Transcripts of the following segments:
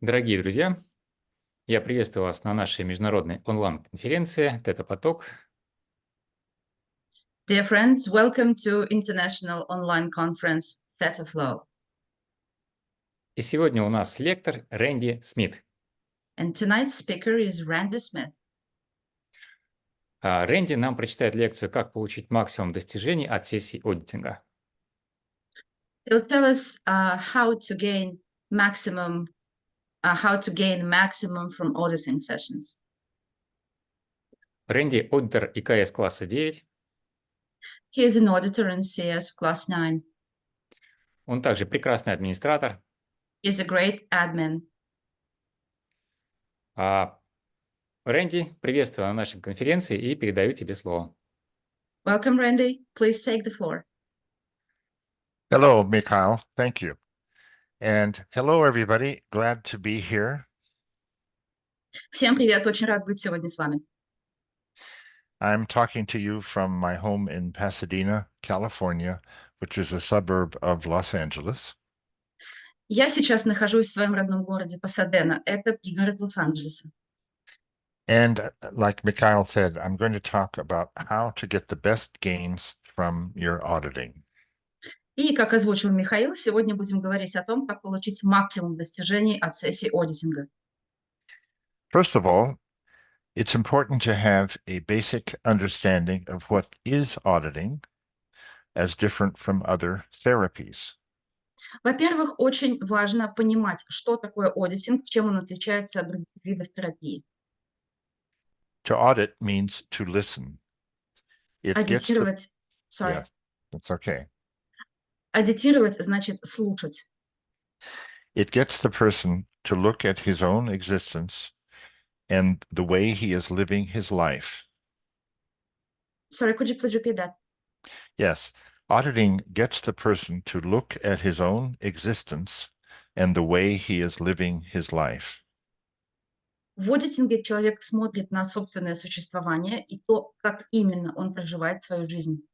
Дорогие друзья, я приветствую вас на нашей международной онлайн-конференции «Тета-поток». Dear friends, welcome to International Online Conference Theta Flow. И сегодня у нас лектор Рэнди Смит. And tonight's speaker is Randy Smith. Рэнди нам прочитает лекцию «Как получить максимум достижений от сессий аудитинга». He'll tell us how to gain maximum from auditing sessions. Рэнди – аудитор ИКС класса 9. He is an auditor in CS Class 9. Он также прекрасный администратор. He is a great admin. Рэнди, приветствую на нашей конференции и передаю тебе слово. Welcome, Randy. Please take the floor. Hello, Mikhail. Thank you. And hello, everybody. Glad to be here. Всем привет, очень рад быть сегодня с вами. I'm talking to you from my home in Pasadena, California, which is a suburb of Los Angeles. Я сейчас нахожусь в своем родном городе Пасадена. Это пригород Лос-Анджелеса. And like Mikhail said, I'm going to talk about how to get the best gains from your auditing. И, как озвучил Михаил, сегодня будем говорить о том, как получить максимум достижений от сессии аудитинга. First of all, it's important to have a basic understanding of what is auditing as different from other therapies. Во-первых, очень важно понимать, что такое аудитинг, чем он отличается от других видов терапии. To audit means to listen. It gets the, Аудитировать, yeah, that's okay. Аудитировать значит слушать. It gets the person to look at his own existence and the way he is living his life. Sorry, could you please repeat that? Yes, auditing gets the person to look at his own existence and the way he is living his life. В аудитинге человек смотрит на собственное существование и то, как именно он проживает свою жизнь.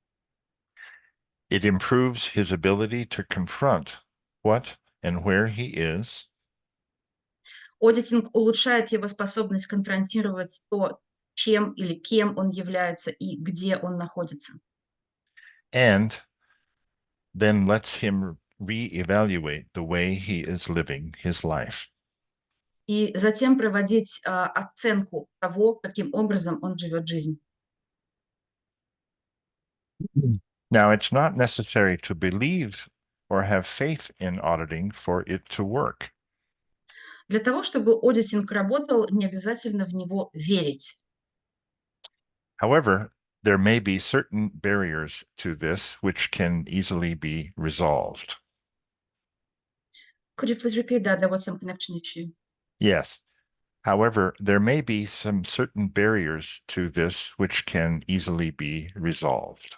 It improves his ability to confront what and where he is, Аудитинг улучшает его способность конфронтировать то, чем или кем он является и где он находится. and then lets him reevaluate the way he is living his life. И затем проводить оценку того, каким образом он живет жизнь. Now, it's not necessary to believe or have faith in auditing for it to work. Для того, чтобы аудитинг работал, не обязательно в него верить. However, there may be certain barriers to this which can easily be resolved. Could you please repeat that? There was some connection issue. Yes. However, there may be some certain barriers to this which can easily be resolved.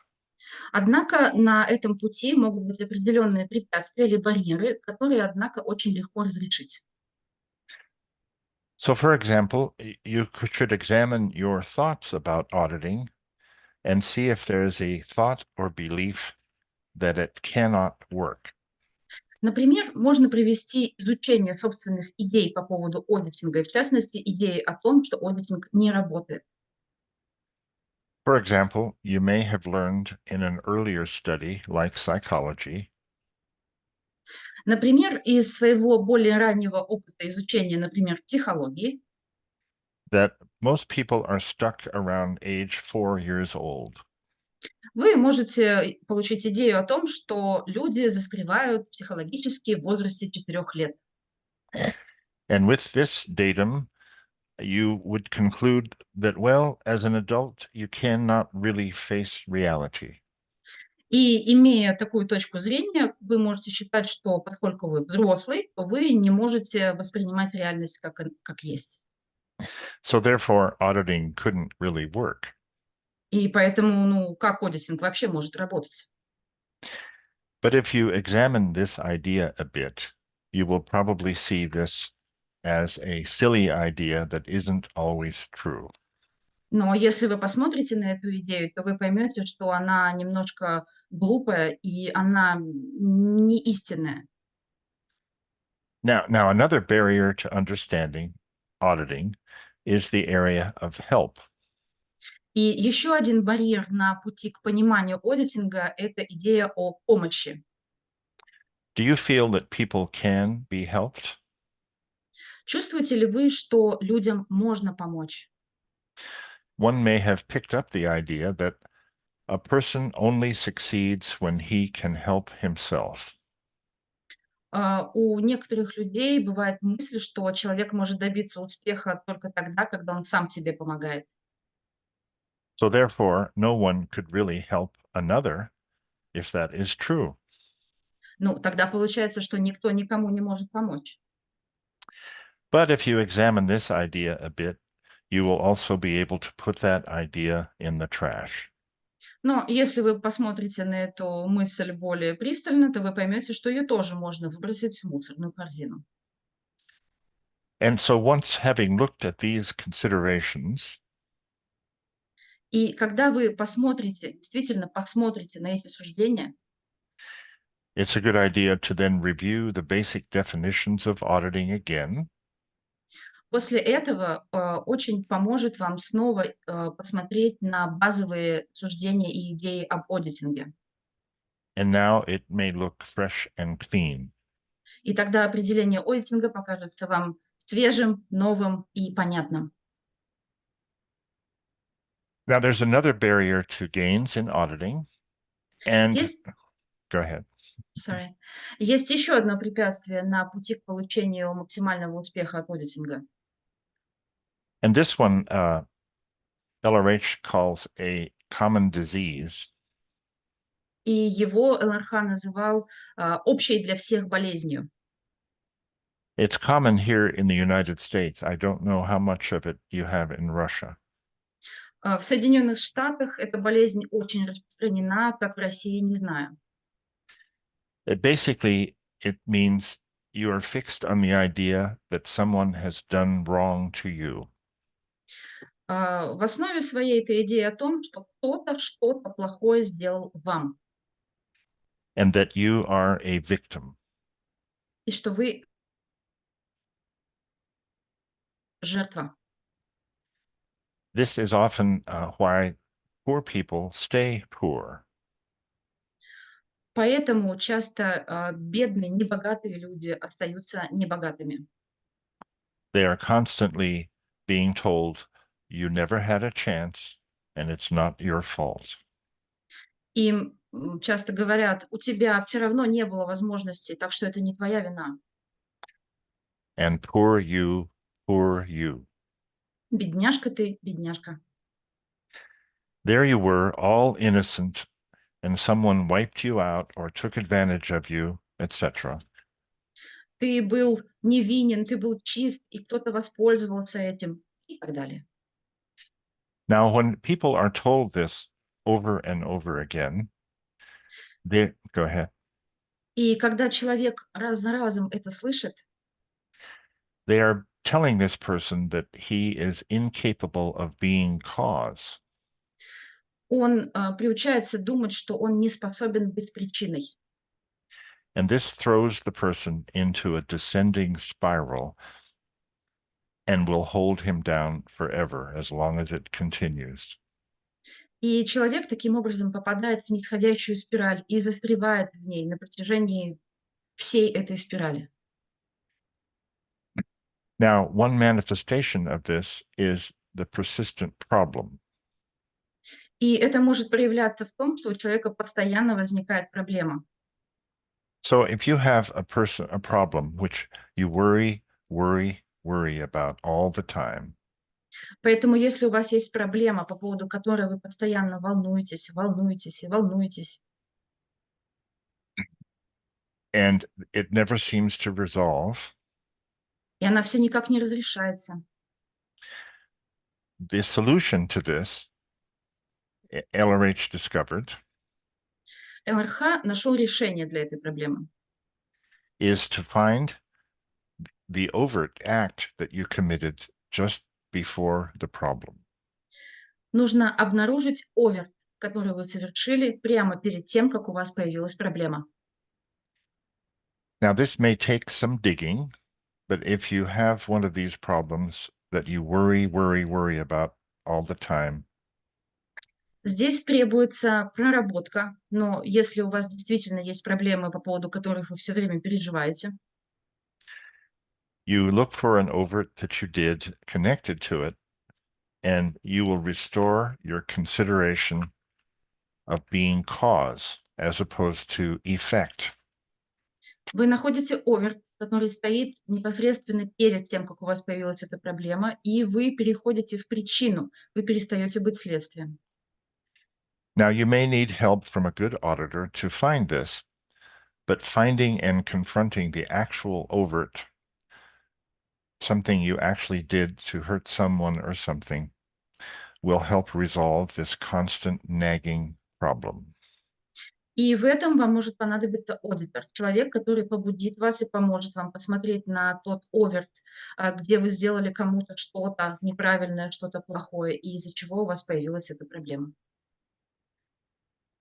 Однако на этом пути могут быть определенные препятствия или барьеры, которые, однако, очень легко разрешить. So, for example, you should examine your thoughts about auditing and see if there is a thought or belief that it cannot work. Например, можно провести изучение собственных идей по поводу аудитинга, и в частности, идеи о том, что аудитинг не работает. For example, you may have learned in an earlier study, like psychology, Например, из своего более раннего опыта изучения, например, психологии, that most people are stuck around age 4 years old. вы можете получить идею о том, что люди застревают психологически в возрасте 4 лет. And with this datum, you would conclude that, well, as an adult, you cannot really face reality. И имея такую точку зрения, вы можете считать, что поскольку вы взрослый, то вы не можете воспринимать реальность как есть. So therefore, auditing couldn't really work. И поэтому, как аудитинг вообще может работать? But if you examine this idea a bit, you will probably see this as a silly idea that isn't always true. Но если вы посмотрите на эту идею, то вы поймете, что она немножко глупая и она не истинная. Now another barrier to understanding auditing is the area of help. И еще один барьер на пути к пониманию аудитинга– это идея о помощи. Do you feel that people can be helped? Чувствуете ли вы, что людям можно помочь? One may have picked up the idea that a person only succeeds when he can help himself. У некоторых людей бывает мысль, что человек может добиться успеха только тогда, когда он сам себе помогает. So therefore, no one could really help another if that is true. Ну, тогда получается, что никто никому не может помочь. But if you examine this idea a bit, you will also be able to put that idea in the trash. Но если вы посмотрите на эту мысль более пристально, то вы поймете, что ее тоже можно выбросить в мусорную корзину. And so once having looked at these considerations, И когда вы посмотрите, действительно посмотрите на эти суждения, it's a good idea to then review the basic definitions of auditing again. после этого очень поможет вам снова посмотреть на базовые суждения и идеи об аудитинге. And now it may look fresh and clean. И тогда определение аудитинга покажется вам свежим, новым и понятным. Now there's another barrier to gains in auditing. And Есть, go ahead. sorry, есть еще одно препятствие на пути к получению максимального успеха от аудитинга. And this one, LRH calls a common disease. И его ЛРХ называл общей для всех болезнью. It's common here in the United States. I don't know how much of it you have in Russia. В Соединенных Штатах эта болезнь очень распространена, как в России, не знаю. Basically, it means you are fixed on the idea that someone has done wrong to you. В основе своей это идея о том, что кто-то что-то плохое сделал вам, And that you are a victim. и что вы жертва. This is often why poor people stay poor. Поэтому часто бедные, небогатые люди остаются небогатыми. They are constantly being told, you never had a chance and it's not your fault. Им часто говорят, у тебя все равно не было возможности, так что это не твоя вина. And poor you, poor you. Бедняжка ты, бедняжка. There you were, all innocent, and someone wiped you out or took advantage of you, etc. Ты был невинен, ты был чист, и кто-то воспользовался этим, и так далее. Now, when people are told this over and over again, they go ahead. И когда человек раз за разом это слышит, They are telling this person that he is incapable of being cause. он приучается думать, что он не способен быть причиной. And this throws the person into a descending spiral and will hold him down forever as long as it continues. И человек таким образом попадает в нисходящую спираль и застревает в ней на протяжении всей этой спирали. Now, one manifestation of this is the persistent problem. И это может проявляться в том, что у человека постоянно возникает проблема. So if you have a problem which you worry about all the time, Поэтому если у вас есть проблема, по поводу которой вы постоянно волнуетесь, волнуетесь и волнуетесь, and it never seems to resolve, и она все никак не разрешается, the solution to this, LRH discovered, ЛРХ нашел решение для этой проблемы. is to find the overt act that you committed just before the problem. Нужно обнаружить оверт, который вы совершили прямо перед тем, как у вас появилась проблема. Now, this may take some digging, but if you have one of these problems that you worry about all the time, Здесь требуется проработка, но если у вас действительно есть проблемы, по поводу которых вы все время переживаете, you look for an overt that you did connected to it, and you will restore your consideration of being cause as opposed to effect. вы находите оверт, который стоит непосредственно перед тем, как у вас появилась эта проблема, и вы переходите в причину, вы перестаете быть следствием. Now, you may need help from a good auditor to find this, but finding and confronting the actual overt, something you actually did to hurt someone or something, will help resolve this constant nagging problem. И в этом вам может понадобиться аудитор, человек, который побудит вас и поможет вам посмотреть на тот оверт, где вы сделали кому-то что-то неправильное, что-то плохое, и из-за чего у вас появилась эта проблема.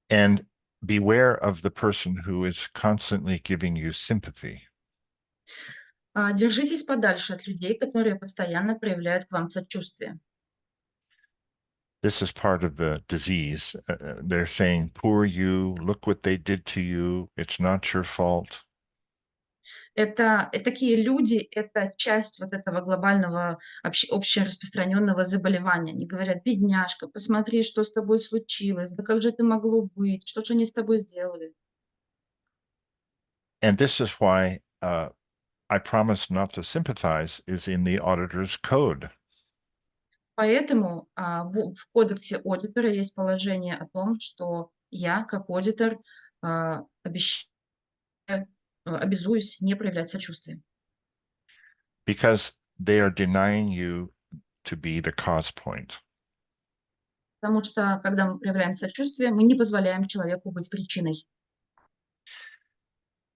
And beware of the person who is constantly giving you sympathy. Держитесь подальше от людей, которые постоянно проявляют к вам сочувствие. This is part of the disease. They're saying, poor you, look what they did to you, it's not your fault. Это такие люди, это часть вот этого глобального общераспространенного заболевания. Они говорят: "Бедняжка, посмотри, что с тобой случилось, да как же это могло быть, что же они с тобой сделали?" And this is why I promise not to sympathize is in the auditor's code. Поэтому, в кодексе аудитора есть положение о том, что я, как аудитор, обещаю, обязуюсь не проявлять сочувствие. Because they are denying you to be the cause point. Потому что, когда мы проявляем сочувствие, мы не позволяем человеку быть причиной.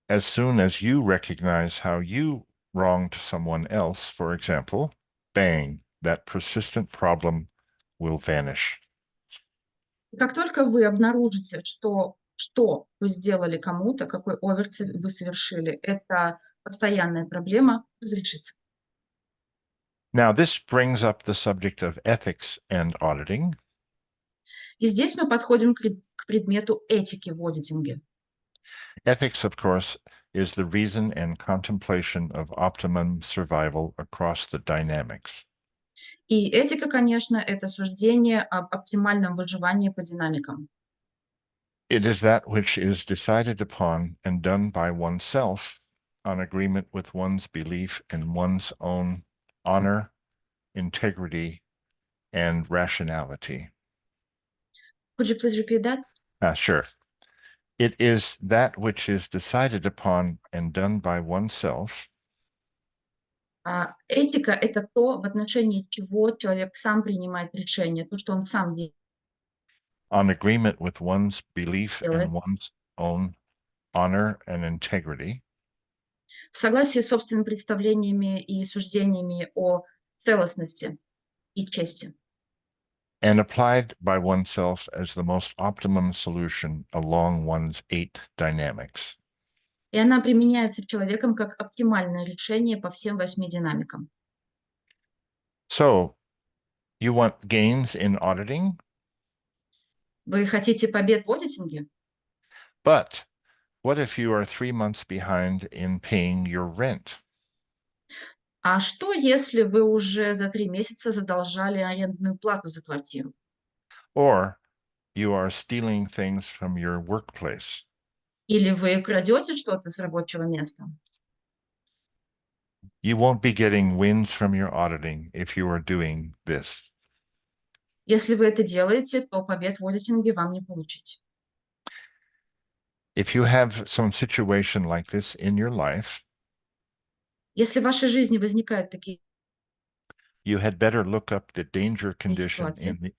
As soon as you recognize how you wronged someone else, for example, bang, that persistent problem will vanish. И как только вы обнаружите, что вы сделали кому-то, какой оверт вы совершили, это постоянная проблема разрешится. Now, this brings up the subject of ethics and auditing. И здесь мы подходим к предмету этики в аудитинге. Ethics, of course, is the reason and contemplation of optimum survival across the dynamics. И этика, конечно, это суждение об оптимальном выживании по динамикам. It is that which is decided upon and done by oneself on agreement with one's belief in one's own honor, integrity, and rationality. Could you please repeat that? Sure. It is that which is decided upon and done by oneself Этика — это то, в отношении чего человек сам принимает решение, то, что он сам on agreement with one's belief делает, in one's own honor and integrity, в согласии с собственными представлениями и суждениями о целостности и чести. and applied by oneself as the most optimum solution along one's 8 dynamics. И она применяется человеком как оптимальное решение по всем 8 динамикам. So, you want gains in auditing, Вы хотите побед в аудитинге? but what if you are 3 months behind in paying your rent? А что, если вы уже за 3 месяца задолжали арендную плату за квартиру? Or you are stealing things from your workplace? Или вы крадете что-то с рабочего места? You won't be getting wins from your auditing if you are doing this. Если вы это делаете, то побед в аудитинге вам не получите. If you have some situation like this in your life, Если в вашей жизни возникают такие you had better look up the danger condition ситуации,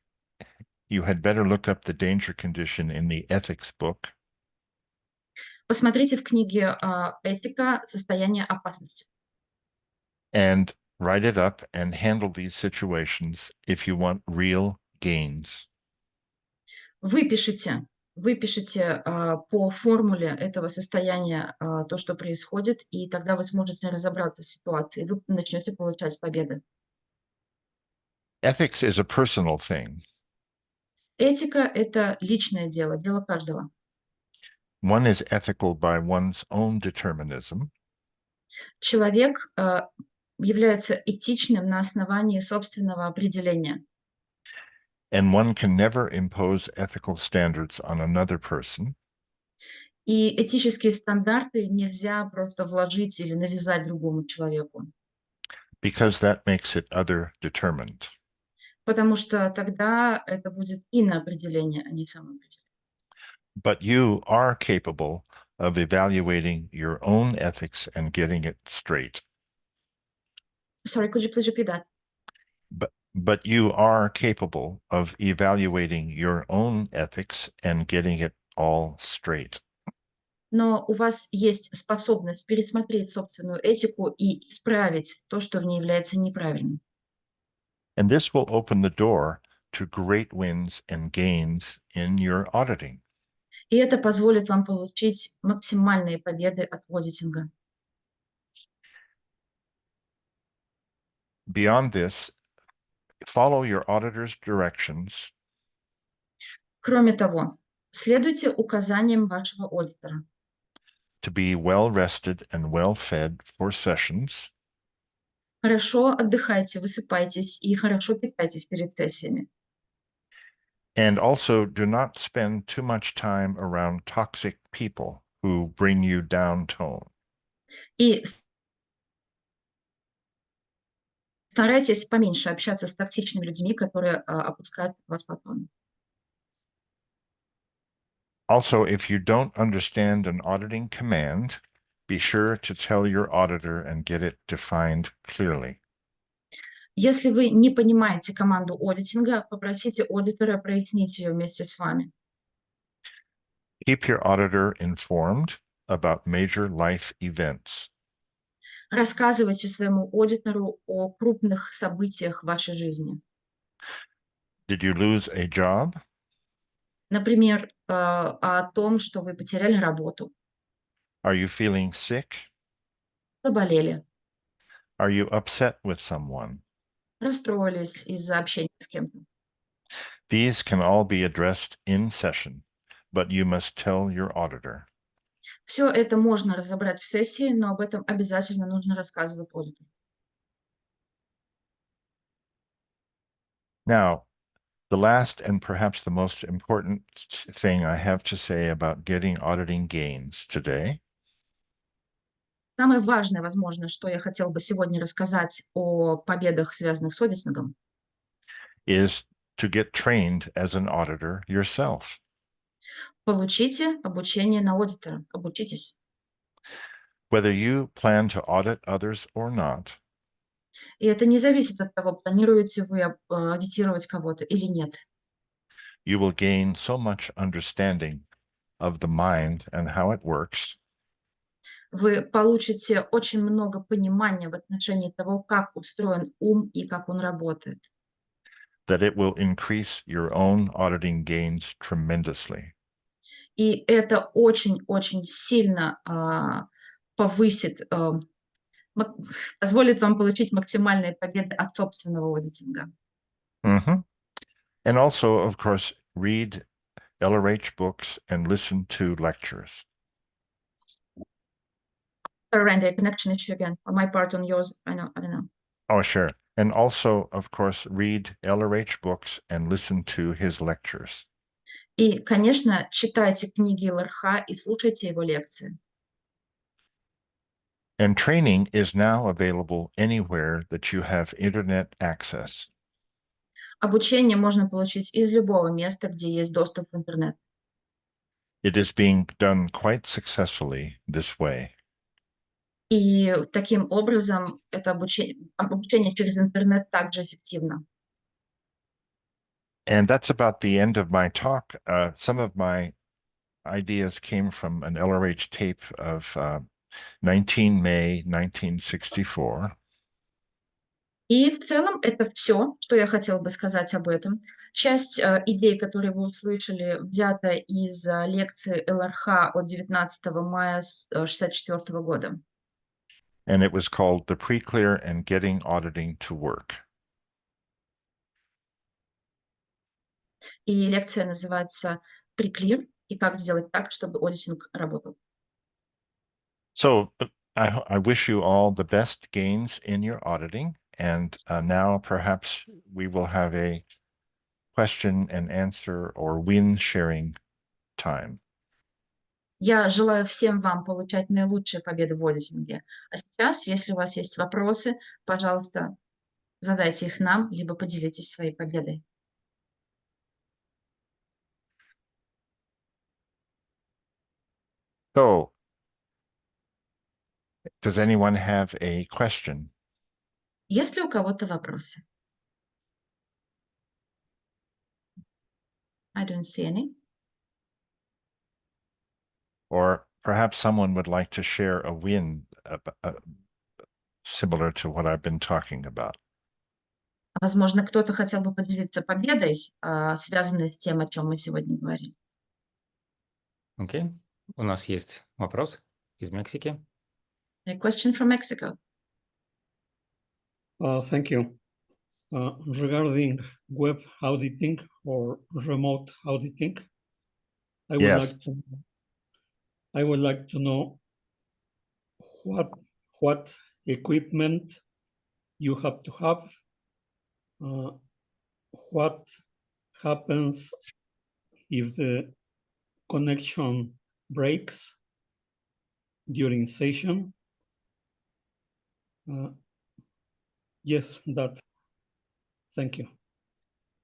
you had better look up the danger condition in the ethics book посмотрите в книге «Этика. Состояние опасности». and write it up and handle these situations if you want real gains. Выпишите Вы пишете по формуле этого состояния то, что происходит, и тогда вы сможете разобраться в ситуации, и вы начнете получать победы. Ethics is a personal thing. Этика– это личное дело, дело каждого. One is ethical by one's own determinism, Человек является этичным на основании собственного определения. and one can never impose ethical standards on another person И этические стандарты нельзя просто вложить или навязать другому человеку, because that makes it other determined. потому что тогда это будет иноопределение, а не самоопределение. But you are capable of evaluating your own ethics and getting it straight. Sorry, could you please repeat that? But you are capable of evaluating your own ethics and getting it all straight. Но у вас есть способность пересмотреть собственную этику и исправить то, что в ней является неправильным. And this will open the door to great wins and gains in your auditing. И это позволит вам получить максимальные победы от аудитинга. Beyond this, follow your auditor's directions Кроме того, следуйте указаниям вашего аудитора. to be well rested and well fed for sessions, Хорошо отдыхайте, высыпайтесь и хорошо питайтесь перед сессиями. and also do not spend too much time around toxic people who bring you down tone. И старайтесь поменьше общаться с токсичными людьми, которые опускают вас по тону. Also, if you don't understand an auditing command, be sure to tell your auditor and get it defined clearly. Если вы не понимаете команду аудитинга, попросите аудитора прояснить ее вместе с вами. Keep your auditor informed about major life events. Рассказывайте своему аудитору о крупных событиях в вашей жизни. Did you lose a job? Например, о том, что вы потеряли работу, Are you feeling sick? заболели, Are you upset with someone? расстроились из-за общения с кем-то. These can all be addressed in session, but you must tell your auditor. Все это можно разобрать в сессии, но об этом обязательно нужно рассказывать аудитору. Now, the last and perhaps the most important thing I have to say about getting auditing gains today Самое важное, возможно, что я хотела бы сегодня рассказать о победах, связанных с аудитингом, is to get trained as an auditor yourself. получите обучение на аудитора, обучитесь. Whether you plan to audit others or not, И это не зависит от того, планируете вы аудитировать кого-то или нет. you will gain so much understanding of the mind and how it works Вы получите очень много понимания в отношении того, как устроен ум и как он работает. that it will increase your own auditing gains tremendously. И это очень-очень сильно повысит, позволит вам получить максимальные победы от собственного аудитинга. Mhm. And also, of course, read LRH books and listen to lectures. Sorry, Randy, connection issue again. On my part, on yours, I don't know. Oh, sure. And also, of course, read LRH books and listen to his lectures. И, конечно, читайте книги ЛРХ и слушайте его лекции. And training is now available anywhere that you have internet access. Обучение можно получить из любого места, где есть доступ в интернет. It is being done quite successfully this way. И таким образом это обучение через интернет также эффективно. And that's about the end of my talk. Some of my ideas came from an LRH tape of 19 May 1964. И в целом это все, что я хотела бы сказать об этом. Часть идей, которые вы услышали, взята из лекции ЛРХ от 19 мая 1964 года. And it was called The Pre-Clear and Getting Auditing to Work. И лекция называется «Pre-Clear» и как сделать так, чтобы аудитинг работал. So I wish you all the best gains in your auditing. And now perhaps we will have a question and answer or win sharing time. Я желаю всем вам получать наилучшие победы в аудитинге. А сейчас, если у вас есть вопросы, пожалуйста, задайте их нам, либо поделитесь своей победой. So, does anyone have a question? Есть ли у кого-то вопросы? I don't see any. Or perhaps someone would like to share a win similar to what I've been talking about. Возможно, кто-то хотел бы поделиться победой, связанной с тем, о чем мы сегодня говорили. Окей. У нас есть вопрос из Мексики. A question from Mexico. Thank you. Regarding web auditing or remote auditing, I would Yes. like to know what equipment you have to have, what happens if the connection breaks during session. Yes, that. Thank you.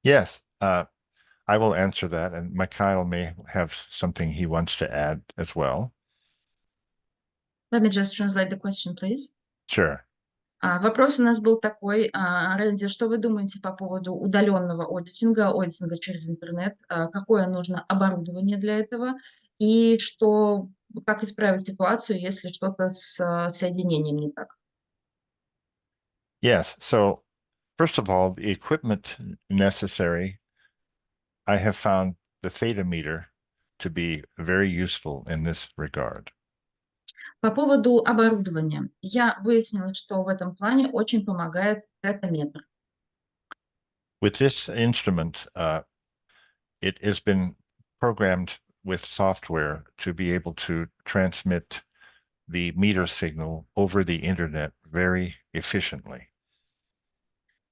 Yes. I will answer that, and Mikhail may have something he wants to add as well. Let me just translate the question, please. Sure. Вопрос у нас был такой, Рэнди, что вы думаете по поводу удаленного аудитинга, аудитинга через интернет? Какое нужно оборудование для этого? И как исправить ситуацию, если что-то с соединением не так? Yes. So, first of all, the equipment necessary, I have found the theta meter to be very useful in this regard. По поводу оборудования. Я выяснила, что в этом плане очень помогает тета-метр. With this instrument, it has been programmed with software to be able to transmit the meter signal over the internet very efficiently.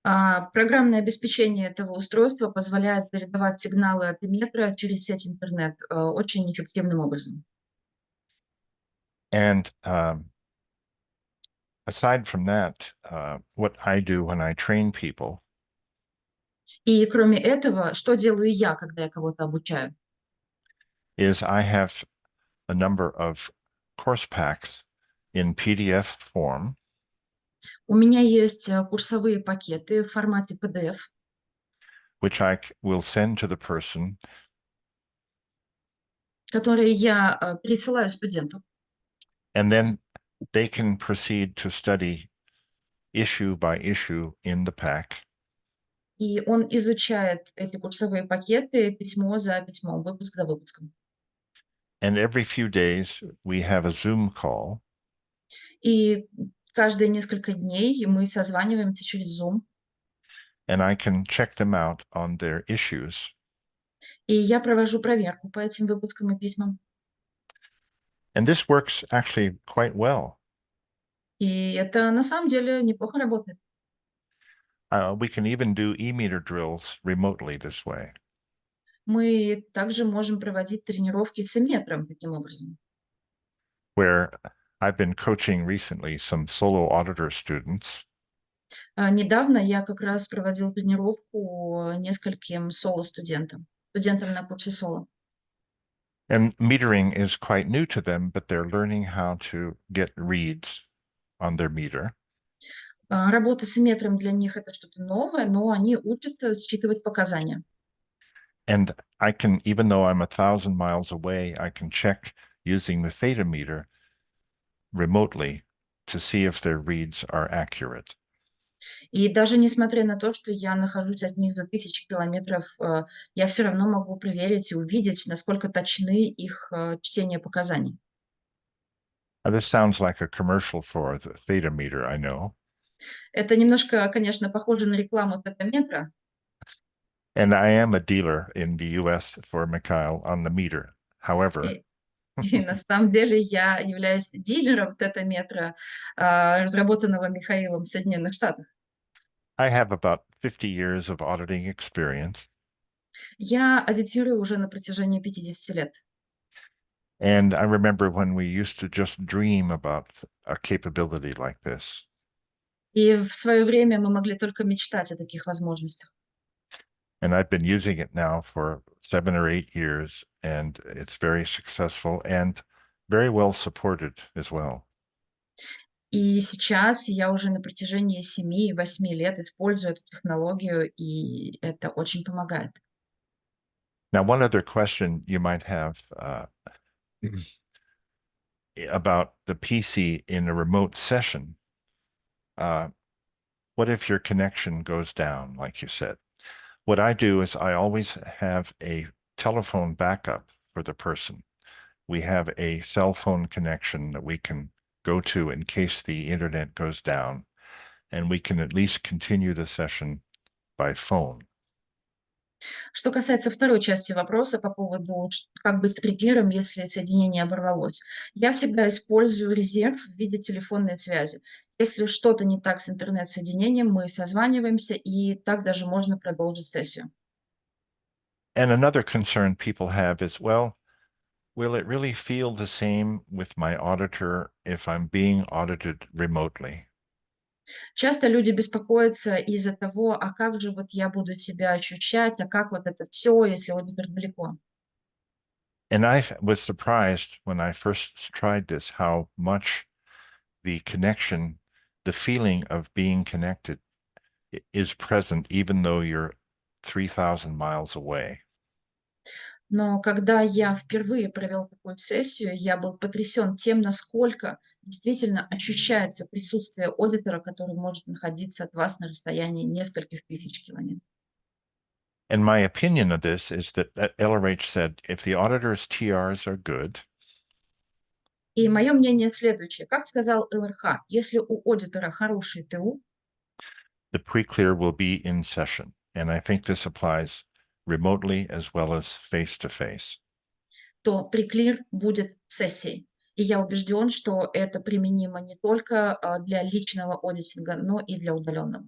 Программное обеспечение этого устройства позволяет передавать сигналы от метра через сеть интернет очень эффективным образом. And aside from that, what I do when I train people И кроме этого, что делаю я, когда я кого-то обучаю? is I have a number of course packs in PDF form, У меня есть курсовые пакеты в формате PDF, which I will send to the person, которые я пересылаю студенту. and then they can proceed to study issue by issue in the pack. И он изучает эти курсовые пакеты письмо за письмом, выпуск за выпуском. And every few days, we have a Zoom call, И каждые несколько дней мы созваниваемся через Zoom, and I can check them out on their issues. и я провожу проверку по этим выпускам и письмам. And this works actually quite well. И это на самом деле неплохо работает. We can even do e-meter drills remotely this way. Мы также можем проводить тренировки с метром таким образом. Where I've been coaching recently some solo auditor students, Недавно я как раз проводил тренировку нескольким соло-студентам, студентам на курсе соло. and metering is quite new to them, but they're learning how to get reads on their meter. Работа с метром для них это что-то новое, но они учатся считывать показания. And I can, even though I'm 1,000 miles away, I can check using the theta meter remotely to see if their reads are accurate. И даже несмотря на то, что я нахожусь от них за тысячи километров, я все равно могу проверить и увидеть, насколько точны их чтение показаний. This sounds like a commercial for the theta meter, I know. Это немножко, конечно, похоже на рекламу тетаметра, And I am a dealer in the US for Mikhail on the meter. However, и, и на самом деле я являюсь дилером тетаметра, разработанного Михаилом в Соединенных Штатах. I have about 50 years of auditing experience. Я аудитирую уже на протяжении 50 лет. And I remember when we used to just dream about a capability like this. И в свое время мы могли только мечтать о таких возможностях. And I've been using it now for 7 or 8 years, and it's very successful and very well supported as well. И сейчас я уже на протяжении 7-8 лет использую эту технологию, и это очень помогает. Now, one other question you might have about the PC in a remote session. What if your connection goes down, like you said? What I do is I always have a telephone backup for the person. We have a cell phone connection that we can go to in case the internet goes down, and we can at least continue the session by phone. Что касается второй части вопроса по поводу, как быть с триггером, если соединение оборвалось. Я всегда использую резерв в виде телефонной связи. Если что-то не так с интернет-соединением, мы созваниваемся, и так даже можно продолжить сессию. And another concern people have is, well, will it really feel the same with my auditor if I'm being audited remotely? Часто люди беспокоятся из-за того, а как же вот я буду себя ощущать, а как вот это все, если аудитор далеко. And I was surprised when I first tried this, how much the connection, the feeling of being connected is present, even though you're 3,000 miles away. Но когда я впервые провел такую сессию, я был потрясен тем, насколько действительно ощущается присутствие аудитора, который может находиться от вас на расстоянии нескольких тысяч километров. And my opinion of this is that LRH said if the auditor's TRs are good, И мое мнение следующее. Как сказал ЛРХ, если у аудитора хороший ТУ, the pre-clear will be in session. And I think this applies remotely as well as face-to-face. то преклир будет сессией. И я убежден, что это применимо не только для личного аудитинга, но и для удаленного.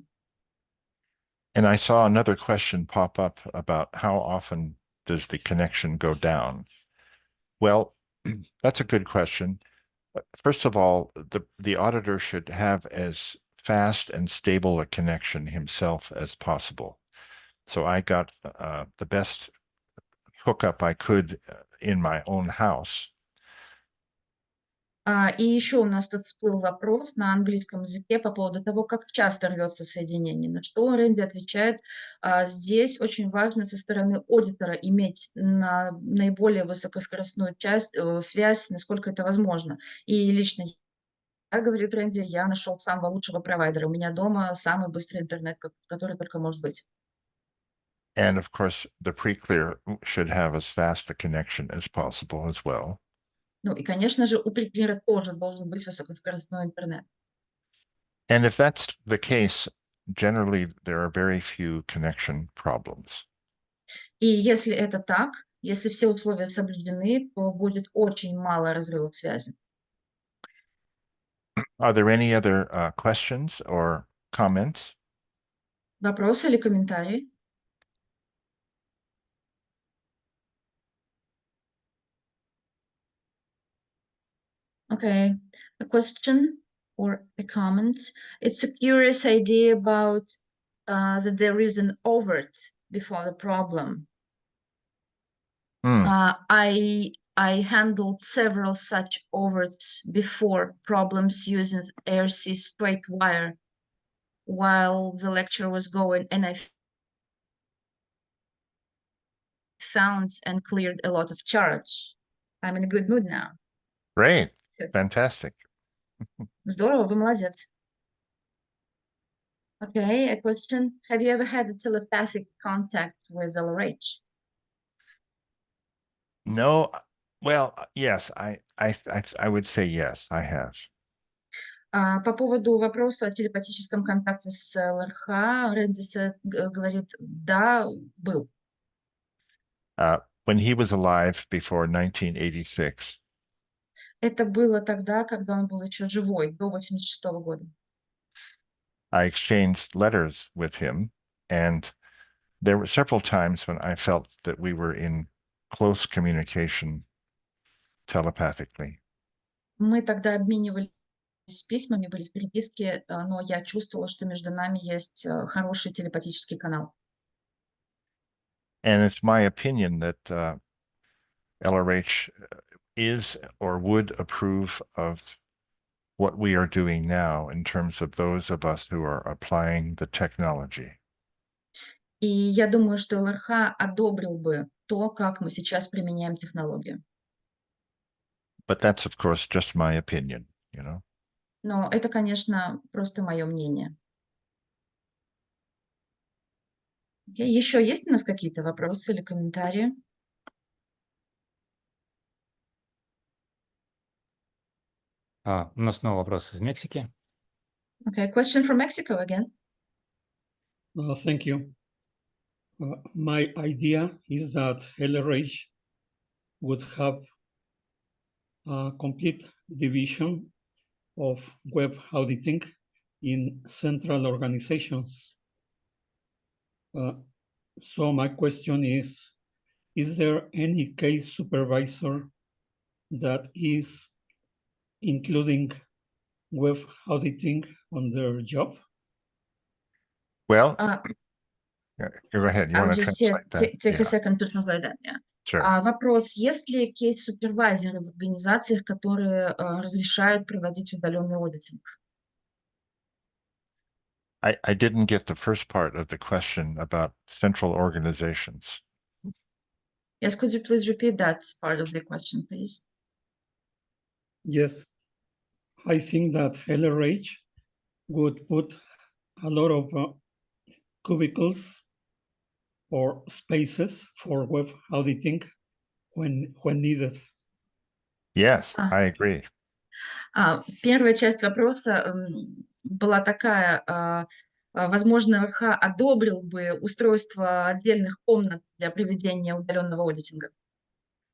And I saw another question pop up about how often does the connection go down? Well, that's a good question. First of all, the auditor should have as fast and stable a connection himself as possible. So I got the best hookup I could in my own house. И еще у нас тут всплыл вопрос на английском языке по поводу того, как часто рвется соединение. На что Рэнди отвечает, здесь очень важно со стороны аудитора иметь наиболее высокоскоростную связь, насколько это возможно. И лично я, говорит Рэнди, я нашел самого лучшего провайдера. У меня дома самый быстрый интернет, который только может быть. And of course, the pre-clear should have as fast a connection as possible as well. Ну и, конечно же, у преклира тоже должен быть высокоскоростной интернет. And if that's the case, generally there are very few connection problems. И если это так, если все условия соблюдены, то будет очень мало разрывов связи. Are there any other questions or comments? Вопросы или комментарии? Okay, a question or a comment. It's a curious idea about that there is an overt before the problem. Hmm, I handled several such overts before problems using RC straight wire while the lecture was going, and I found and cleared a lot of charge. I'm in a good mood now. great, fantastic. Здорово, вы молодец. Okay, a question. Have you ever had a telepathic contact with LRH? No, well, yes, I would say yes, I have. По поводу вопроса о телепатическом контакте с ЛРХ, говорит, да, был. When he was alive before 1986, Это было тогда, когда он был еще живой, до 86 года. I exchanged letters with him, and there were several times when I felt that we were in close communication telepathically. Мы тогда обменивались письмами, были в переписке, но я чувствовала, что между нами есть хороший телепатический канал. And it's my opinion that LRH is or would approve of what we are doing now in terms of those of us who are applying the technology. И я думаю, что ЛРХ одобрил бы то, как мы сейчас применяем технологию. But that's, of course, just my opinion, you know. Но это, конечно, просто мое мнение. Еще есть у нас какие-то вопросы или комментарии? У нас снова вопрос из Мексики. Okay, question from Mexico again. Thank you. My idea is that LRH would have a complete division of web auditing in central organizations. So my question is there any case supervisor that is including web auditing on their job? Well, Uh, go ahead. You I'll want to just translate that? take Yeah, a second to translate that. Yeah. sure. Вопрос. Есть ли кейс-супервайзеры в организациях, которые разрешают проводить удаленный аудитинг? I didn't get the first part of the question about central organizations. Yes, could you please repeat that part of the question, please? Yes, I think that LRH would put a lot of cubicles or spaces for web auditing when needed. Yes, Ah. I agree. Первая часть вопроса была такая, возможно, РХ одобрил бы устройство отдельных комнат для проведения удаленного аудитинга.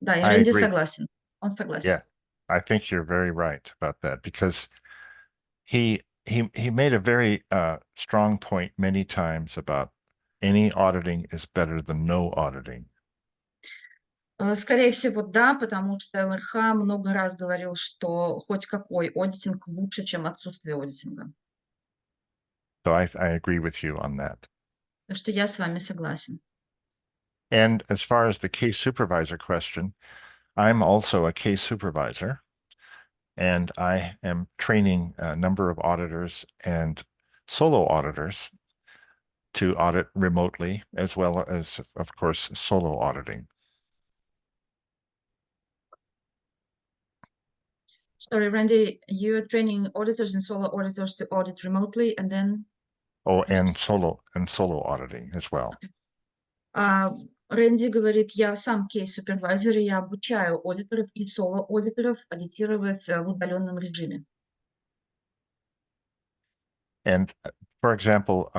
Да, и I Рэнди agree. согласен. Он согласен. Yeah, I think you're very right about that because he made a very strong point many times about any auditing is better than no auditing. Скорее всего, да, потому что ЛРХ много раз говорил, что хоть какой аудитинг лучше, чем отсутствие аудитинга. So I agree with you on that. Так что я с вами согласен. And as far as the case supervisor question, I'm also a case supervisor, and I am training a number of auditors and solo auditors to audit remotely, as well as, of course, solo auditing. Sorry, Randy, you're training auditors and solo auditors to audit remotely, and then? Oh, and solo auditing as well. Рэнди говорит, я сам кейс-супервайзер, и я обучаю аудиторов и соло-аудиторов аудитировать в удаленном режиме. And for example,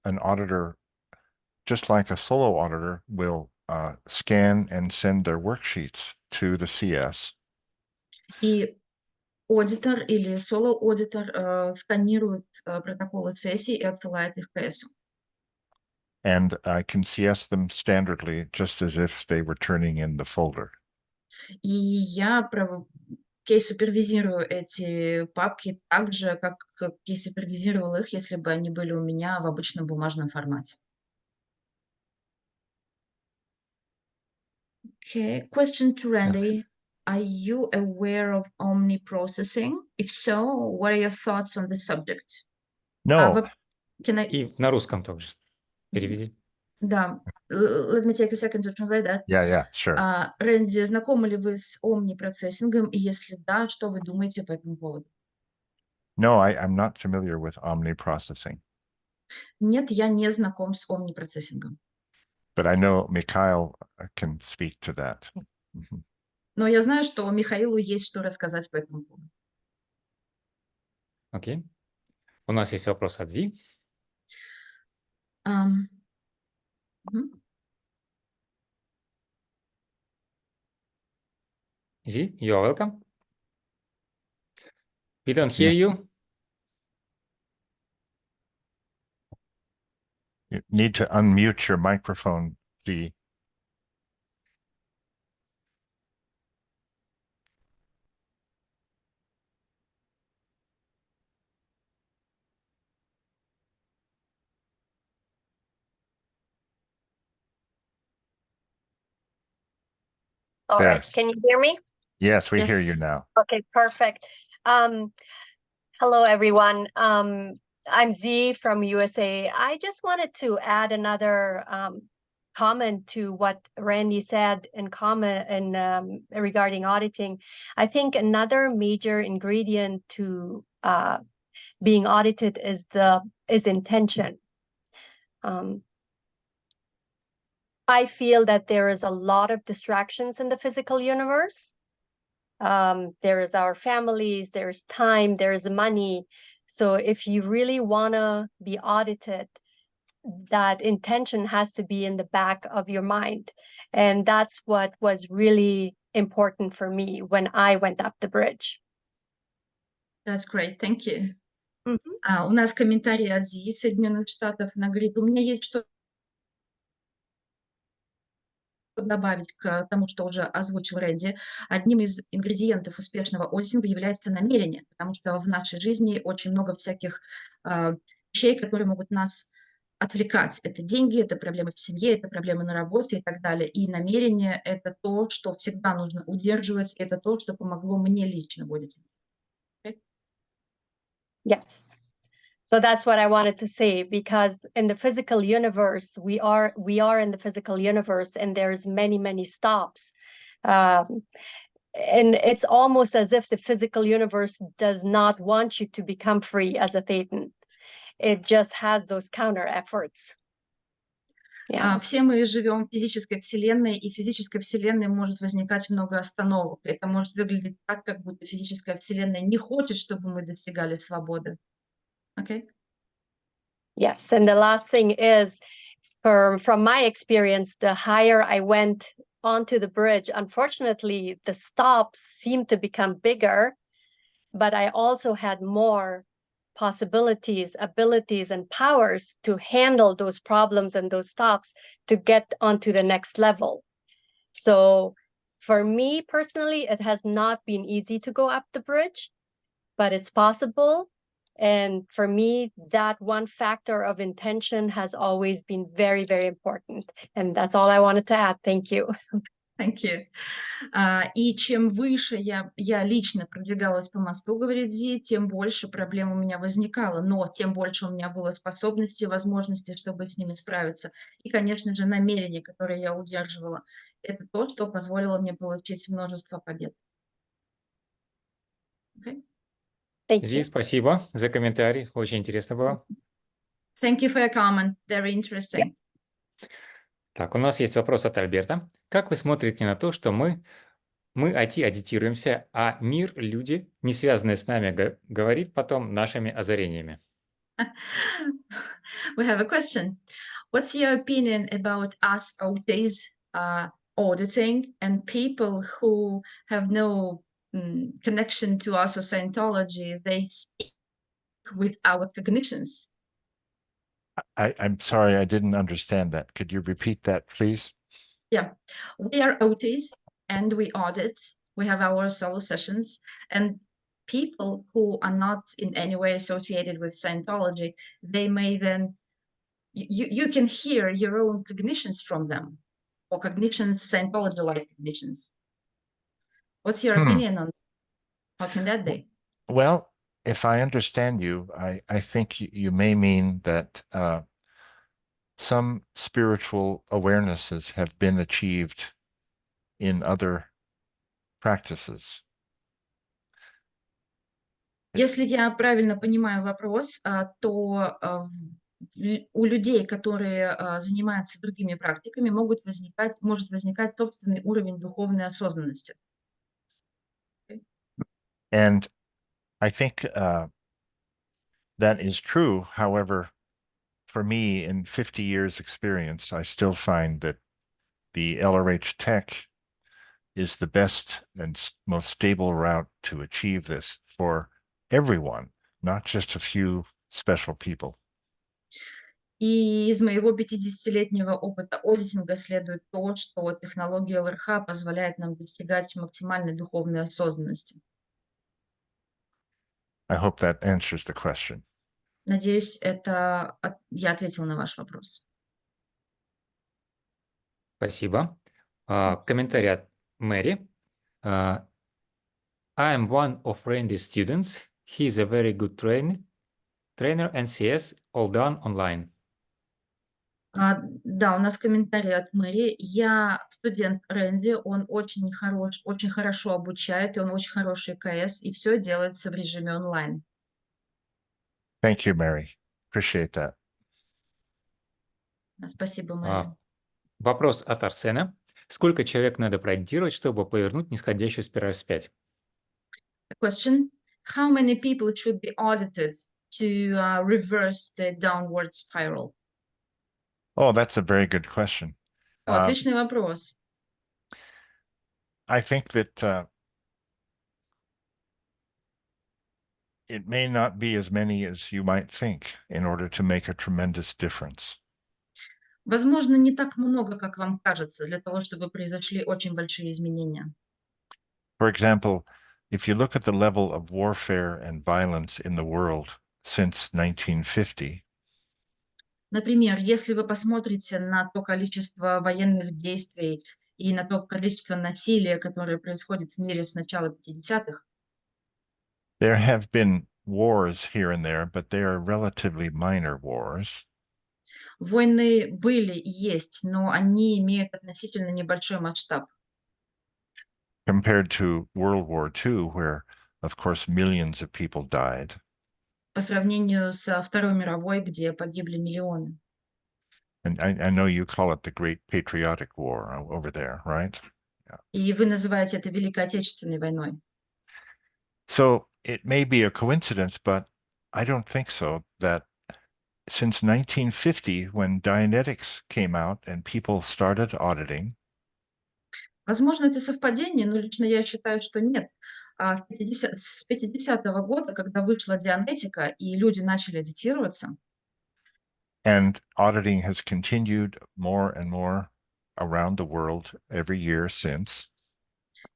an auditor, just like a solo auditor, will scan and send their worksheets to the CS. И аудитор или соло-аудитор сканирует протоколы сессий и отсылает их КСу. And I can CS them standardly, just as if they were turning in the folder. И я кейс-супервизирую эти папки так же, как кейс-супервизировал их, если бы они были у меня в обычном бумажном формате. Okay, question to Randy. Are you aware of omni-processing? If so, what are your thoughts on the subject? No, Can I? И на русском тоже. Переведи. Да. Let me take a second to translate that. yeah, sure. Рэнди, знакомы ли вы с omni-процессингом? И если да, что вы думаете по этому поводу? No, I'm not familiar with omni-processing. Нет, я не знаком с омнипроцессингом. But I know Mikhail can speak to that. Mhm. Но я знаю, что Михаилу есть что рассказать по этому поводу. Окей. У нас есть вопрос от Зи. Ам, мгм. Зи, you are welcome. We don't hear Yes. you. You need to unmute your microphone, Z. All There. right, can you hear me? Yes, we hear you Yes. now. Okay, perfect. Hello, everyone. I'm Z from USA. I just wanted to add another comment to what Randy said in comment and regarding auditing. I think another major ingredient to being audited is intention. I feel that there is a lot of distractions in the physical universe. There is our families, there's time, there's money. So if you really want to be audited, that intention has to be in the back of your mind. And that's what was really important for me when I went up the bridge. That's great, thank you. Mhm. У нас комментарий от Зи из Соединенных Штатов. Она говорит, у меня есть что добавить к тому, что уже озвучил Рэнди. Одним из ингредиентов успешного аудитинга является намерение, потому что в нашей жизни очень много всяких вещей, которые могут нас отвлекать. Это деньги, это проблемы в семье, это проблемы на работе и так далее. И намерение – это то, что всегда нужно удерживать, это то, что помогло мне лично в аудитинге. Okay? Yes. So that's what I wanted to say, because in the physical universe, we are in the physical universe, and there's many stops. And it's almost as if the physical universe does not want you to become free as a Thetan. It just has those counter efforts. Yeah. Все мы живем в физической вселенной, и в физической вселенной может возникать много остановок. Это может выглядеть так, как будто физическая вселенная не хочет, чтобы мы достигали свободы. Okay? Yes, and the last thing is, from my experience, the higher I went onto the bridge, unfortunately, the stops seemed to become bigger, but I also had more possibilities, abilities, and powers to handle those problems and those stops to get onto the next level. So for me personally, it has not been easy to go up the bridge, but it's possible. And for me, that one factor of intention has always been very important. And that's all I wanted to add. Thank you. Thank you. И чем выше я лично продвигалась по мосту, говорит Зи, тем больше проблем у меня возникало, но тем больше у меня было способностей и возможностей, чтобы с ними справиться. И, конечно же, намерение, которое я удерживала, это то, что позволило мне получить множество побед. Okay? Thank Зи, you. спасибо за комментарий. Очень интересно было. Thank you for your comment. Very interesting. Так, у нас есть вопрос от Альберта. Как вы смотрите на то, что мы IT-аудитируемся, а мир, люди, не связанные с нами, говорит потом нашими озарениями? We have a question. What's your opinion about us OTs auditing and people who have no connection to us or Scientology? They speak with our cognitions. I'm sorry, I didn't understand that. Could you repeat that, please? Yeah, we are OTs and we audit. We have our solo sessions, and people who are not in any way associated with Scientology, they may then you can hear your own cognitions from them, or cognitions, Scientology-like cognitions. What's your opinion on how can that be? Well, if I understand you, I think you may mean that some spiritual awarenesses have been achieved in other practices. Если я правильно понимаю вопрос, то У людей, которые занимаются другими практиками, может возникать собственный уровень духовной осознанности. And I think that is true. However, for me, in 50 years experience, I still find that the LRH tech is the best and most stable route to achieve this for everyone, not just a few special people. И из моего 50-летнего опыта аудитинга следует то, что технология ЛРХ позволяет нам достигать максимальной духовной осознанности. I hope that answers the question. Надеюсь, я ответила на ваш вопрос. Спасибо. Комментарий от Мэри. I am one of Randy's students. He is a very good trainer and CS, all done online. Да, у нас комментарий от Мэри. Я студент Рэнди, он очень хорош, очень хорошо обучает, и он очень хороший КС, и все делается в режиме онлайн. Thank you, Mary. Appreciate that. Спасибо, Мэри. Вопрос от Арсена. Сколько человек надо проаудитировать, чтобы повернуть нисходящую спираль вспять? Question: How many people should be audited to reverse the downward spiral? Oh, that's a very good question. Отличный вопрос. I think that it may not be as many as you might think in order to make a tremendous difference. Возможно, не так много, как вам кажется, для того, чтобы произошли очень большие изменения. For example, if you look at the level of warfare and violence in the world since 1950, Например, если вы посмотрите на то количество военных действий и на то количество насилия, которое происходит в мире с начала 50-х, there have been wars here and there, but they are relatively minor wars. войны были и есть, но они имеют относительно небольшой масштаб Compared to World War II, where, of course, millions of people died. по сравнению со Второй мировой, где погибли миллионы. And I know you call it the Great Patriotic War over there, right? И вы называете это Великой Отечественной войной. So it may be a coincidence, but I don't think so, that since 1950, when Dianetics came out and people started auditing, Возможно, это совпадение, но лично я считаю, что нет. С 50-го года, когда вышла Дианетика и люди начали аудитироваться, and auditing has continued more and more around the world every year since,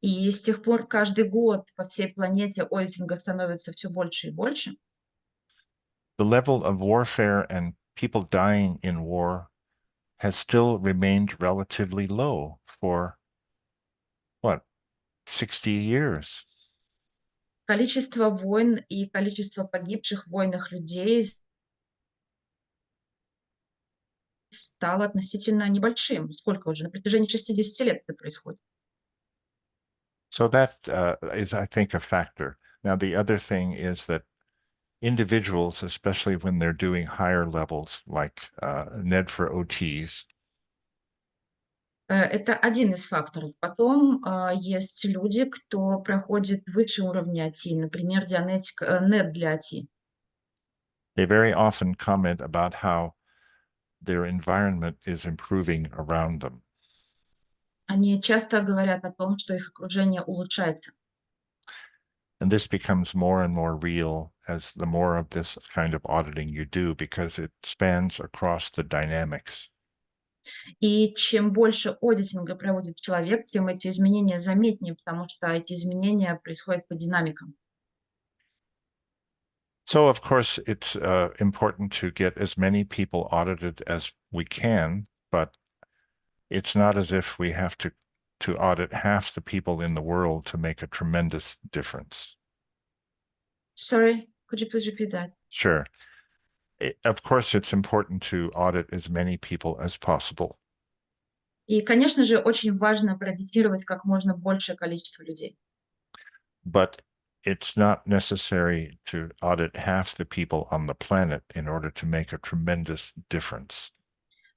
и с тех пор каждый год по всей планете аудитинга становится все больше и больше, the level of warfare and people dying in war has still remained relatively low for, what, 60 years? количество войн и количество погибших в войнах людей стало относительно небольшим. Сколько уже? На протяжении 60 лет это происходит. So that is, I think, a factor. Now, the other thing is that individuals, especially when they're doing higher levels, like NED for OTs, Это один из факторов. Потом есть люди, кто проходит выше уровня АТИ, например, нет для АТИ. they very often comment about how their environment is improving around them. Они часто говорят о том, что их окружение улучшается. And this becomes more and more real as the more of this kind of auditing you do, because it spans across the dynamics. И чем больше аудитинга проводит человек, тем эти изменения заметнее, потому что эти изменения происходят по динамикам. So, of course, it's important to get as many people audited as we can, but it's not as if we have to audit half the people in the world to make a tremendous difference. Sorry, could you please repeat that? Sure. Of course, it's important to audit as many people as possible. И, конечно же, очень важно проаудитировать как можно большее количество людей. But it's not necessary to audit half the people on the planet in order to make a tremendous difference.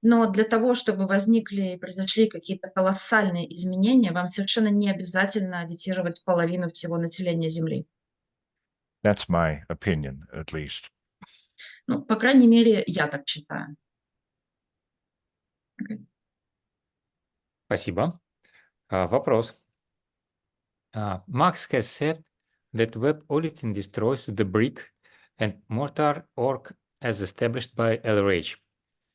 Но для того, чтобы возникли и произошли какие-то колоссальные изменения, вам совершенно не обязательно аудитировать половину всего населения Земли. That's my opinion, at least. Ну, по крайней мере, я так считаю. Okay. Спасибо. Вопрос. Max has said that web auditing destroys the brick and mortar org as established by LRH.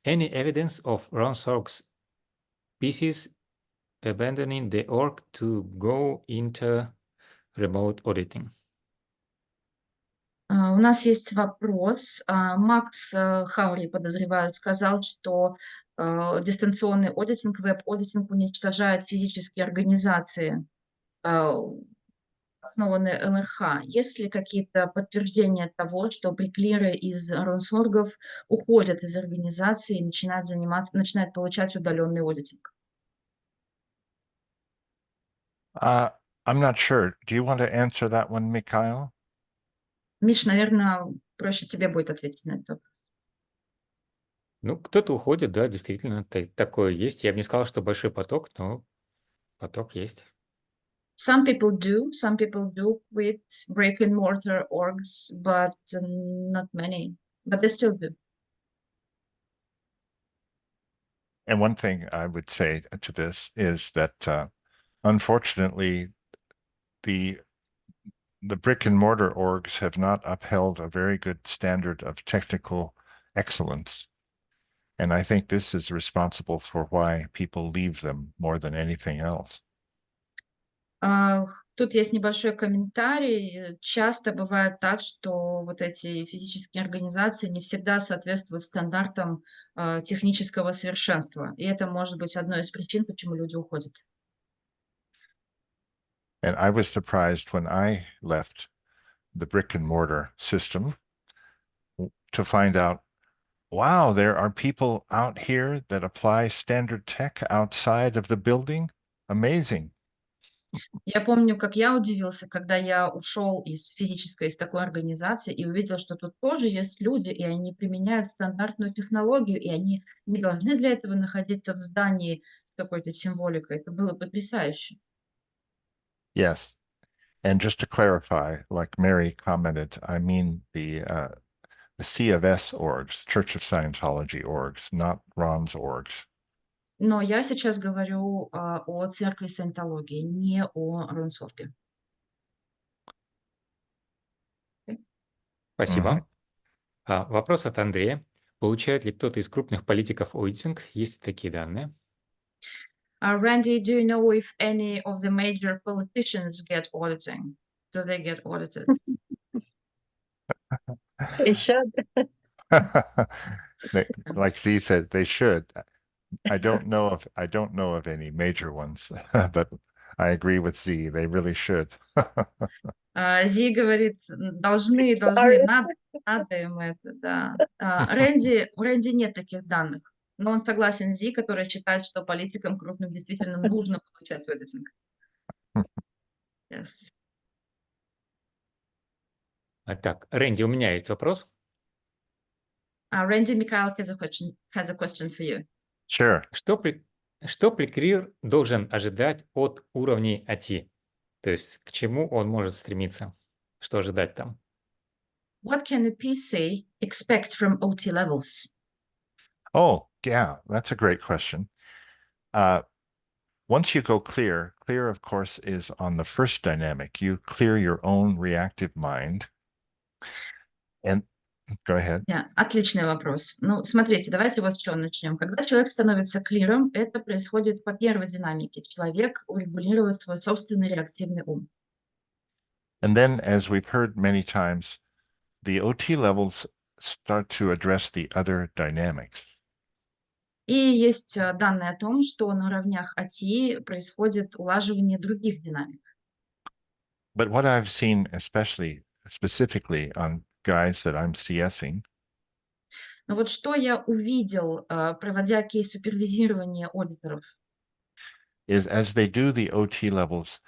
Any evidence of Ronsorg's pieces abandoning the org to go into remote auditing? У нас есть вопрос. Макс Хаури, подозревают, сказал, что дистанционный аудитинг, веб-аудитинг уничтожает физические организации, основанные ЛРХ. Есть ли какие-то подтверждения того, что бриклиры из Ронсоргов уходят из организации и начинают получать удаленный аудитинг? I'm not sure. Do you want to answer that one, Mikhail? Миш, наверное, проще тебе будет ответить на это. Ну, кто-то уходит, да, действительно, такое есть. Я бы не сказал, что большой поток, но поток есть. Some people do quit brick and mortar orgs, but not many. But they still do. And one thing I would say to this is that unfortunately, the brick and mortar orgs have not upheld a very good standard of technical excellence. And I think this is responsible for why people leave them more than anything else. Тут есть небольшой комментарий. Часто бывает так, что вот эти физические организации не всегда соответствуют стандартам технического совершенства. И это может быть одной из причин, почему люди уходят. And I was surprised when I left the brick and mortar system to find out, wow, there are people out here that apply standard tech outside of the building. Amazing. Я помню, как я удивился, когда я ушел из такой организации и увидел, что тут тоже есть люди, и они применяют стандартную технологию, и они не должны для этого находиться в здании с какой-то символикой. Это было потрясающе. Yes. And just to clarify, like Mary commented, I mean the C of S orgs, Church of Scientology orgs, not Ron's orgs. Но я сейчас говорю о церкви саентологии, не о Ронсорге. Спасибо. Вопрос от Андрея. Получает ли кто-то из крупных политиков аудитинг? Есть ли такие данные? Randy, do you know if any of the major politicians get auditing? Do they get audited? They should. Like Z said, they should. I don't know of any major ones, but I agree with Z. They really should. Зи говорит, должны, Sorry. надо им это, да. У Рэнди нет таких данных, но он согласен с Зи, которая считает, что политикам крупным действительно нужно получать аудитинг. Yes. Так, Рэнди, у меня есть вопрос. Randy Mikhail has a question for you. Sure. Что прикрир должен ожидать от уровней AT? То есть к чему он может стремиться? Что ожидать там? What can a PC expect from OT levels? Oh, yeah, that's a great question. Once you go clear, of course, is on the first dynamic. You clear your own reactive mind. And go ahead. Отличный вопрос. Ну, смотрите, давайте вот с чего начнем. Когда человек становится клиром, это происходит по первой динамике. Человек урегулирует свой собственный реактивный ум. And then, as we've heard many times, the OT levels start to address the other dynamics. И есть данные о том, что на уровнях АТИ происходит улаживание других динамик. But what I've seen, specifically on guys that I'm CSing, Но вот что я увидел, проводя кейс супервизирования аудиторов, is as they do the OT levels,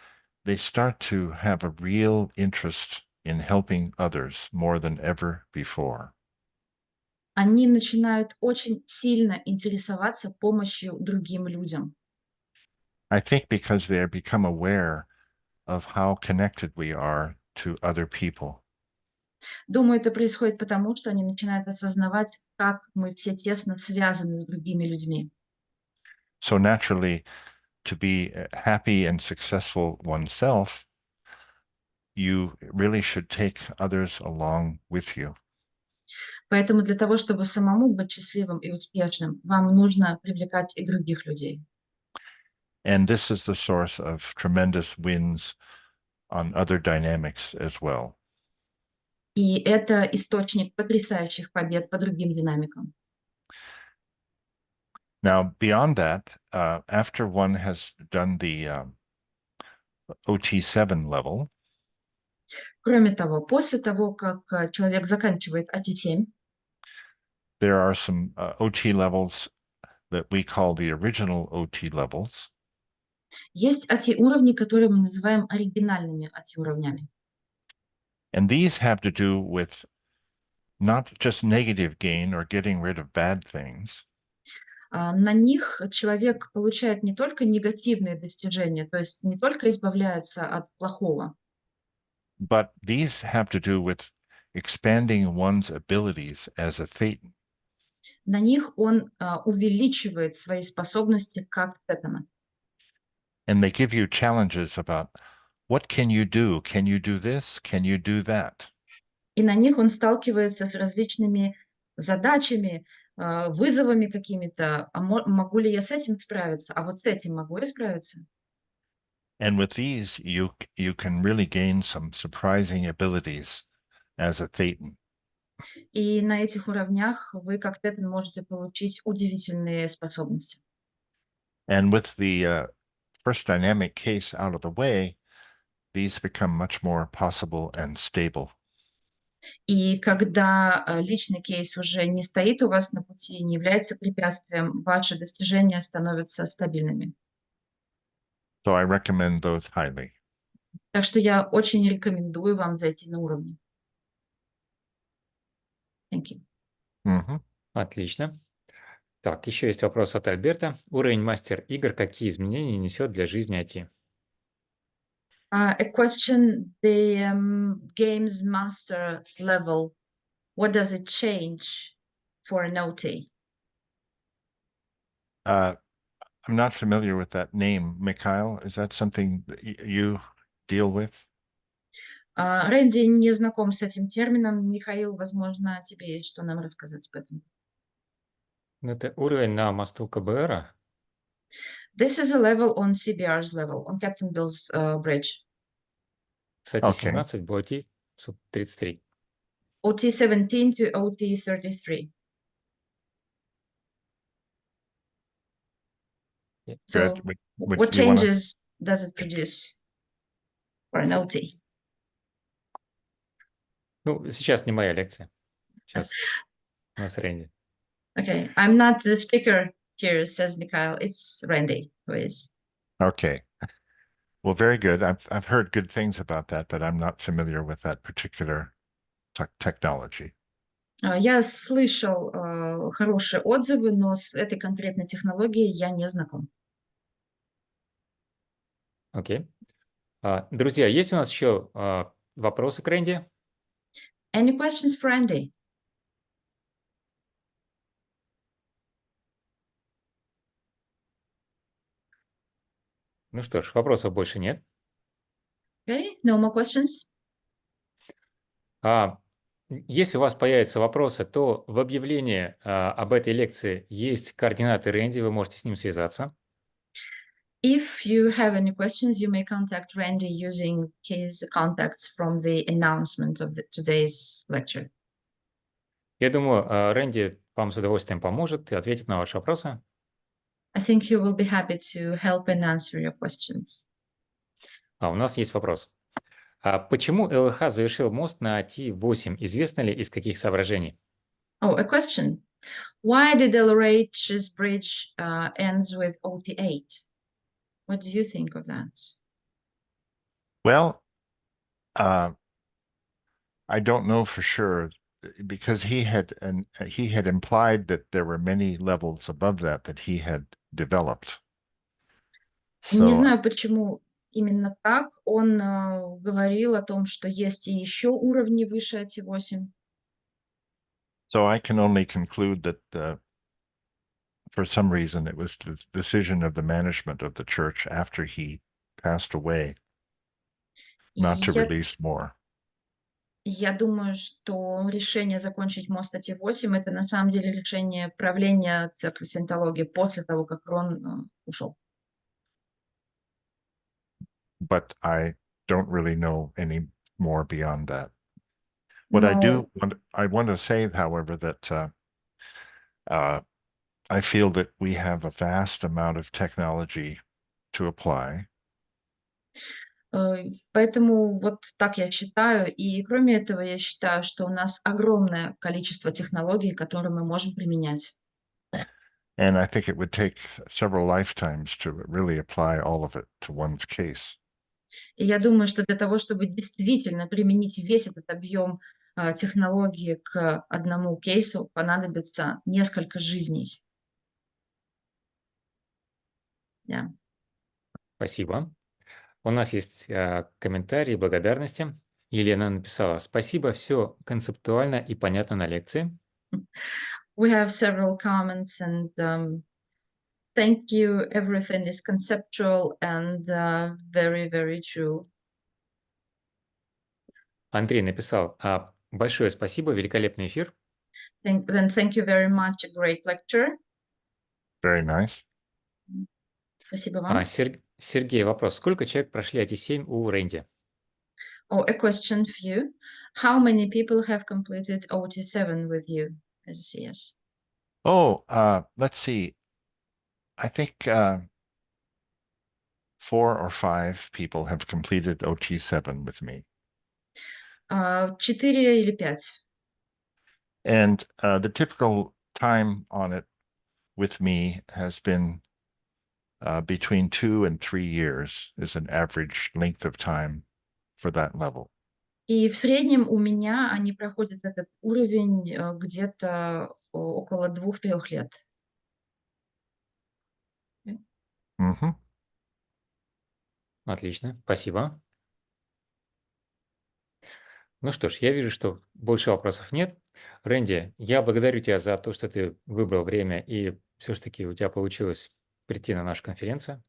they start to have a real interest in helping others more than ever before. Они начинают очень сильно интересоваться помощью другим людям. I think because they have become aware of how connected we are to other people. Думаю, это происходит потому, что они начинают осознавать, как мы все тесно связаны с другими людьми. So naturally, to be happy and successful oneself, you really should take others along with you. Поэтому для того, чтобы самому быть счастливым и успешным, вам нужно привлекать и других людей. And this is the source of tremendous wins on other dynamics as well. И это источник потрясающих побед по другим динамикам. Now, beyond that, after one has done the OT7 level, Кроме того, после того, как человек заканчивает АТ-7, there are some OT levels that we call the original OT levels. есть АТ-уровни, которые мы называем оригинальными АТ-уровнями. And these have to do with not just negative gain or getting rid of bad things, На них человек получает не только негативные достижения, то есть не только избавляется от плохого, but these have to do with expanding one's abilities as a Thetan. на них он увеличивает свои способности как тетана. And they give you challenges about what can you do? Can you do this? Can you do that? И на них он сталкивается с различными задачами, вызовами какими-то. Могу ли я с этим справиться? А вот с этим могу я справиться? And with these, you can really gain some surprising abilities as a Thetan. И на этих уровнях вы как тетан можете получить удивительные способности. And with the first dynamic case out of the way, these become much more possible and stable. И когда личный кейс уже не стоит у вас на пути, не является препятствием, ваши достижения становятся стабильными. So I recommend those highly. Так что я очень рекомендую вам зайти на уровни. Thank you. Mhm. Отлично. Так, еще есть вопрос от Альберта. Уровень мастер игр какие изменения несет для жизни IT? A question, the games master level, what does it change for an OT? I'm not familiar with that name, Mikhail. Is that something that you deal with? Рэнди не знаком с этим термином. Михаил, возможно, тебе есть что нам рассказать об этом. Ну, это уровень на мосту КБР. This is a level on CBR's level, on Captain Bill's bridge. Кстати, Okay. 17 в OT 33. OT17 to OT33. So Good. what You wanna- changes does it produce for an OT? Ну, сейчас не моя лекция. Сейчас у нас Рэнди. Okay, I'm not the speaker here, says Mikhail. It's Randy who is. Okay. Well, very good. I've heard good things about that, but I'm not familiar with that particular technology. Я слышал хорошие отзывы, но с этой конкретной технологией я не знаком. Окей. Друзья, есть у нас еще вопросы к Рэнди? Any questions for Andy? Ну что ж, вопросов больше нет. Okay, no more questions? Если у вас появятся вопросы, то в объявлении об этой лекции есть координаты Рэнди, вы можете с ним связаться. If you have any questions, you may contact Randy using his contacts from the announcement of today's lecture. Я думаю, Рэнди вам с удовольствием поможет и ответит на ваши вопросы. I think he will be happy to help and answer your questions. У нас есть вопрос. Почему ЛРХ завершил мост на T8? Известно ли, из каких соображений? Oh, a question. Why did LRH's bridge ends with OT8? What do you think of that? Well, I don't know for sure because he had implied that there were many levels above that he had developed. Не So знаю, почему именно так. Он говорил о том, что есть и еще уровни выше IT8. so I can only conclude that for some reason it was the decision of the management of the church after he passed away И not to я, release more. я думаю, что решение закончить мост IT8 это на самом деле решение правления церкви саентологии после того, как Рон ушел. But I don't really know any more beyond that. What Но I want to say, however, that I feel that we have a vast amount of technology to apply, поэтому вот так я считаю. И кроме этого, я считаю, что у нас огромное количество технологий, которые мы можем применять. and I think it would take several lifetimes to really apply all of it to one's case. И я думаю, что для того, чтобы действительно применить весь этот объем технологии к одному кейсу, понадобится несколько жизней. Yeah. Спасибо. У нас есть комментарии, благодарности. Елена написала: спасибо, все концептуально и понятно на лекции. We have several comments and thank you. Everything is conceptual and very, very true. Андрей написал: большое спасибо, великолепный эфир. Then thank you very much. A great lecture. Very nice. Спасибо вам. Сергей, вопрос. Сколько человек прошли IT7 у Рэнди? Oh, a question for you. How many people have completed OT7 with you as a CS? Oh, let's see. I think 4 or 5 people have completed OT7 with me. 4 или 5. And the typical time on it with me has been between 2 and 3 years is an average length of time for that level. И в среднем у меня они проходят этот уровень где-то около 2-3 лет. Mm-hmm. Отлично, спасибо. Ну что ж, я вижу, что больше вопросов нет. Рэнди, я благодарю тебя за то, что ты выбрал время и все-таки у тебя получилось прийти на нашу конференцию.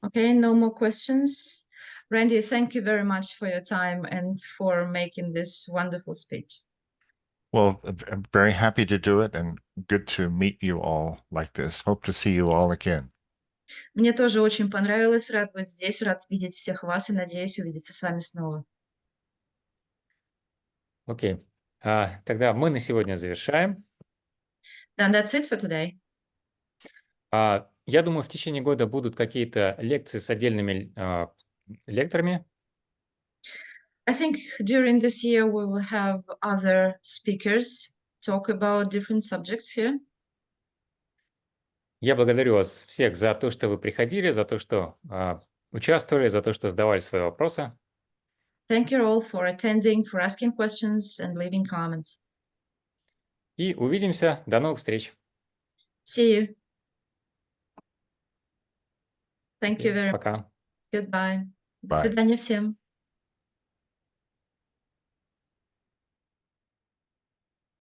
Okay, no more questions. Randy, thank you very much for your time and for making this wonderful speech. Well, I'm very happy to do it and good to meet you all like this. Hope to see you all again. Мне тоже очень понравилось, рад быть здесь, рад видеть всех вас и надеюсь увидеться с вами снова. Окей. Тогда мы на сегодня завершаем. And that's it for today. Я думаю, в течение года будут какие-то лекции с отдельными лекторами. I think during this year we will have other speakers talk about different subjects here. Я благодарю вас всех за то, что вы приходили, за то, что участвовали, за то, что задавали свои вопросы. Thank you all for attending, for asking questions and leaving comments. И увидимся. До новых встреч. See you. Thank you very much. Пока. Goodbye. До Bye. свидания всем.